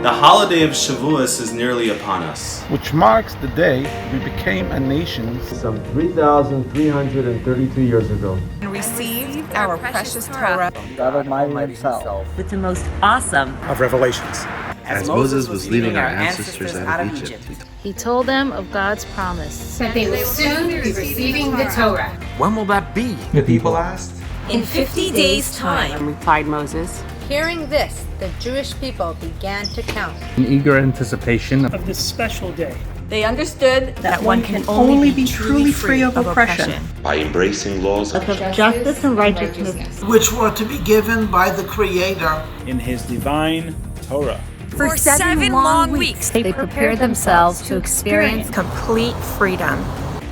The holiday of Shavuos is nearly upon us, which marks the day we became a nation some 3,332 years ago. And received our precious Torah from God Almighty Himself with the most awesome of revelations. As Moses was leading our ancestors out of Egypt, he told them of God's promise that they will soon be receiving the Torah. When will that be? The people asked. In 50 days' time, replied Moses. Hearing this, the Jewish people began to count. In eager anticipation of this special day. They understood that one can only be truly free of oppression by embracing laws of justice and righteousness, which were to be given by the Creator in His divine Torah. For 7 long weeks, they prepared themselves to experience complete freedom.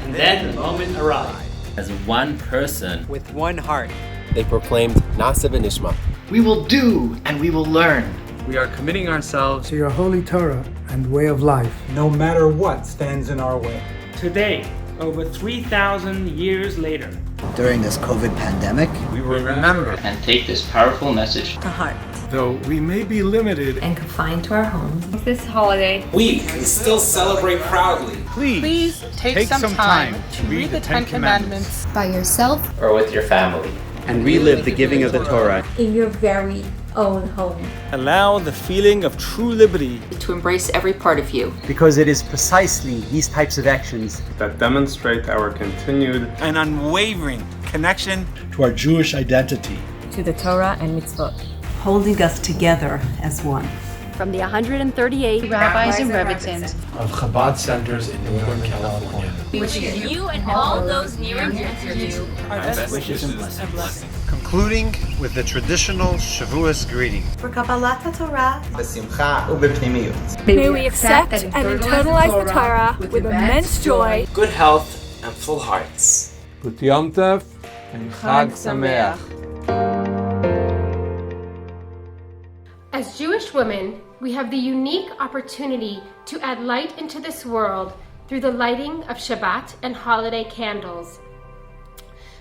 And then the moment arrived. As one person, with one heart, they proclaimed Na'aseh v'nishma. We will do and we will learn. We are committing ourselves to your holy Torah and way of life, no matter what stands in our way. Today, over 3,000 years later, during this COVID pandemic, we will remember and take this powerful message to heart. Though we may be limited and confined to our homes this holiday, we can still celebrate proudly. Please take some time to read the Ten Commandments by yourself or with your family, and relive the giving of the Torah in your very own home. Allow the feeling of true liberty to embrace every part of you. Because it is precisely these types of actions that demonstrate our continued and unwavering connection to our Jewish identity, to the Torah and mitzvot, holding us together as one. From the 138 Rabbis and Rebbetzins of Chabad centers in Northern California, wishing you and all those near and dear to you our best wishes and blessings. Concluding with the traditional Shavuos greeting. For Kabbalat Torah, may we accept and internalize the Torah with immense joy, good health, and full hearts. Good Yom Tov and Chag Sameach. As Jewish women, we have the unique opportunity to add light into this world through the lighting of Shabbat and holiday candles.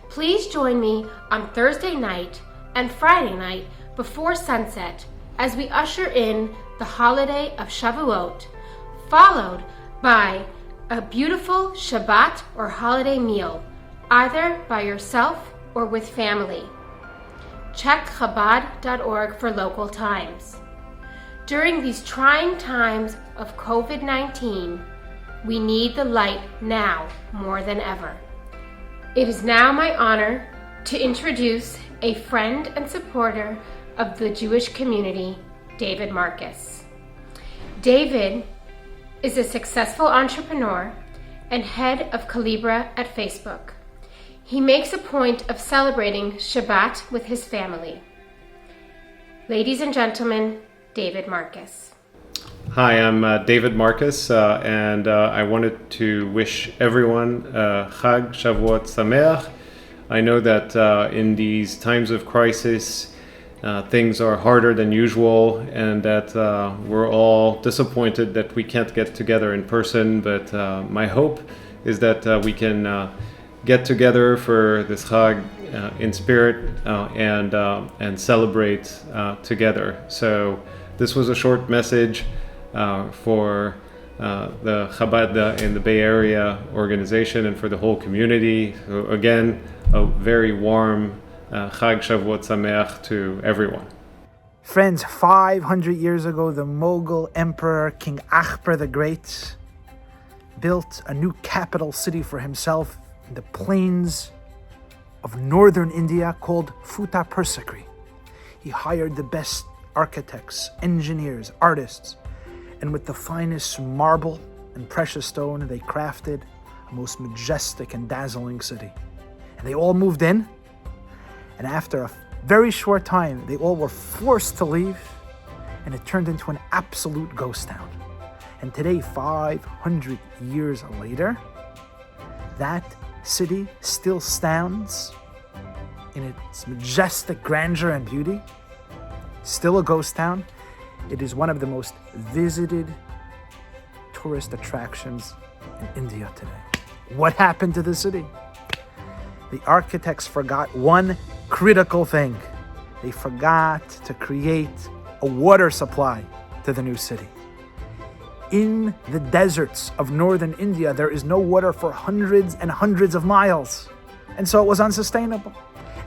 Please join me on Thursday night and Friday night before sunset as we usher in the holiday of Shavuot, followed by a beautiful Shabbat or holiday meal, either by yourself or with family. Check Chabad.org for local times. During these trying times of COVID-19, we need the light now more than ever. It is now my honor to introduce a friend and supporter of the Jewish community, David Marcus. David is a successful entrepreneur and head of Calibra at Facebook. He makes a point of celebrating Shabbat with his family. Ladies and gentlemen, David Marcus. Hi, I'm David Marcus, and I wanted to wish everyone Chag Shavuot Sameach. I know that in these times of crisis, things are harder than usual, and that we're all disappointed that we can't get together in person, but my hope is that we can get together for this Chag in spirit and celebrate together. So this was a short message for the Chabad in the Bay Area organization and for the whole community. So again, a very warm Chag Shavuot Sameach to everyone. Friends, 500 years ago, the Mughal Emperor King Akbar the Great built a new capital city for himself in the plains of northern India called Futa Persakri. He hired the best architects, engineers, artists, and with the finest marble and precious stone, they crafted a most majestic and dazzling city. And they all moved in, and after a very short time, they all were forced to leave, and it turned into an absolute ghost town. And today, 500 years later, that city still stands in its majestic grandeur and beauty, still a ghost town. It is one of the most visited tourist attractions in India today. What happened to the city? The architects forgot one critical thing. They forgot to create a water supply. to the new city. In the deserts of northern India, there is no water for hundreds and hundreds of miles. And so it was unsustainable.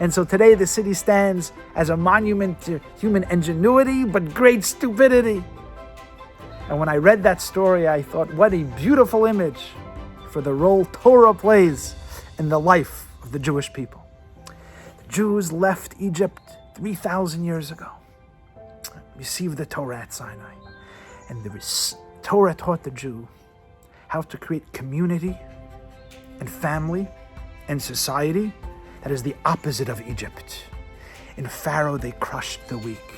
And so today the city stands as a monument to human ingenuity, but great stupidity. And when I read that story, I thought, what a beautiful image for the role Torah plays in the life of the Jewish people. The Jews left Egypt 3,000 years ago, received the Torah at Sinai. And the Torah taught the Jew how to create community and family and society that is the opposite of Egypt. In Pharaoh, they crushed the weak.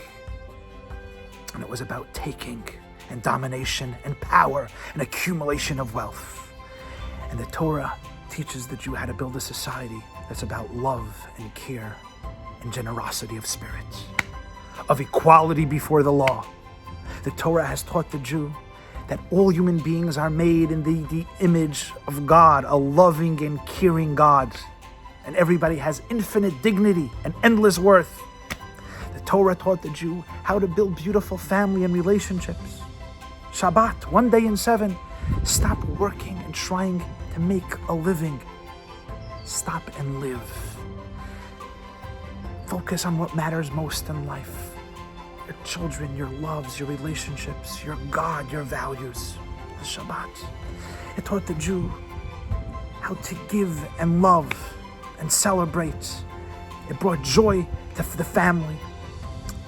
And it was about taking and domination and power and accumulation of wealth. And the Torah teaches the Jew how to build a society that's about love and care and generosity of spirit, of equality before the law. The Torah has taught the Jew that all human beings are made in the image of God, a loving and caring God. And everybody has infinite dignity and endless worth. The Torah taught the Jew how to build beautiful family and relationships. Shabbat, 1 day in 7. Stop working and trying to make a living. Stop and live. Focus on what matters most in life. Your children, your loves, your relationships, your God, your values. The Shabbat. It taught the Jew how to give and love and celebrate. It brought joy to the family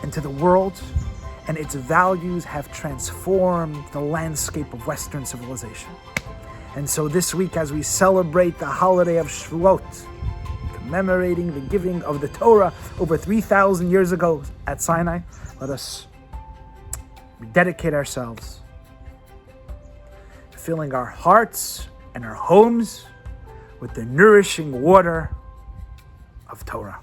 and to the world, and its values have transformed the landscape of Western civilization. And so this week, as we celebrate the holiday of Shavuot, commemorating the giving of the Torah over 3,000 years ago at Sinai, let us dedicate ourselves to filling our hearts and our homes with the nourishing water of Torah.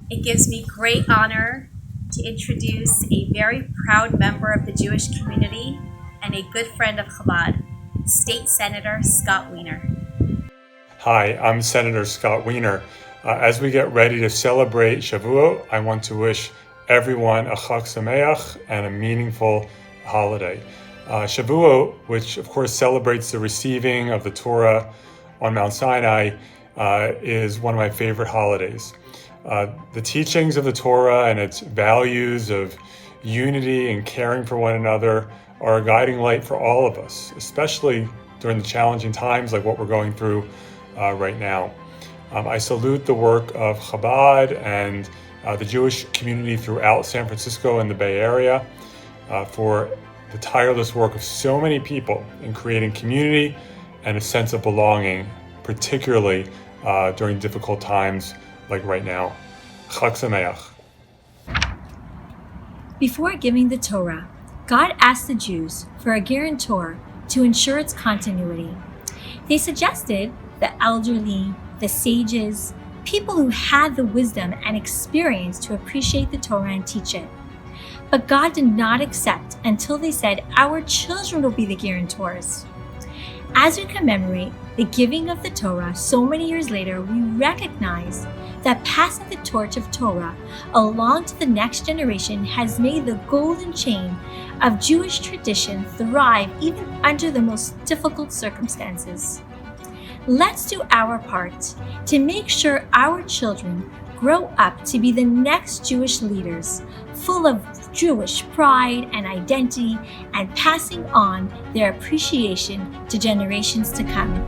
It gives me great honor to introduce a very proud member of the Jewish community and a good friend of Chabad, State Senator Scott Wiener. Hi, I'm Senator Scott Wiener. As we get ready to celebrate Shavuot, I want to wish everyone a Chag Sameach and a meaningful holiday. Shavuot, which of course celebrates the receiving of the Torah on Mount Sinai, is one of my favorite holidays. The teachings of the Torah and its values of unity and caring for one another are a guiding light for all of us, especially during the challenging times like what we're going through right now. I salute the work of Chabad and the Jewish community throughout San Francisco and the Bay Area for the tireless work of so many people in creating community and a sense of belonging, particularly during difficult times like right now. Chag Sameach. Before giving the Torah, God asked the Jews for a guarantor to ensure its continuity. They suggested the elderly, the sages, people who had the wisdom and experience to appreciate the Torah and teach it. But God did not accept until they said, "Our children will be the guarantors." As we commemorate the giving of the Torah so many years later, we recognize that passing the torch of Torah along to the next generation has made the golden chain of Jewish tradition thrive even under the most difficult circumstances. Let's do our part to make sure our children grow up to be the next Jewish leaders, full of Jewish pride and identity, and passing on their appreciation to generations to come.